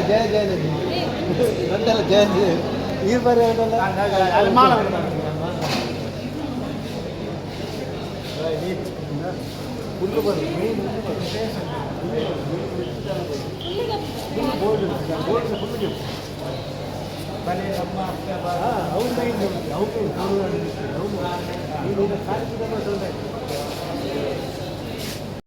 जय जय जय जय ಈ ಬಾರಿ ಅಲ್ಲಿ ಮಾಡ ಫುಲ್ಲು ಬರು ಬೋರ್ಡ್ ಫುಲ್ಲು ಬನ್ನಿ ನಮ್ಮ ಅವ್ರು ಕಾರ್ಯಕ್ರಮ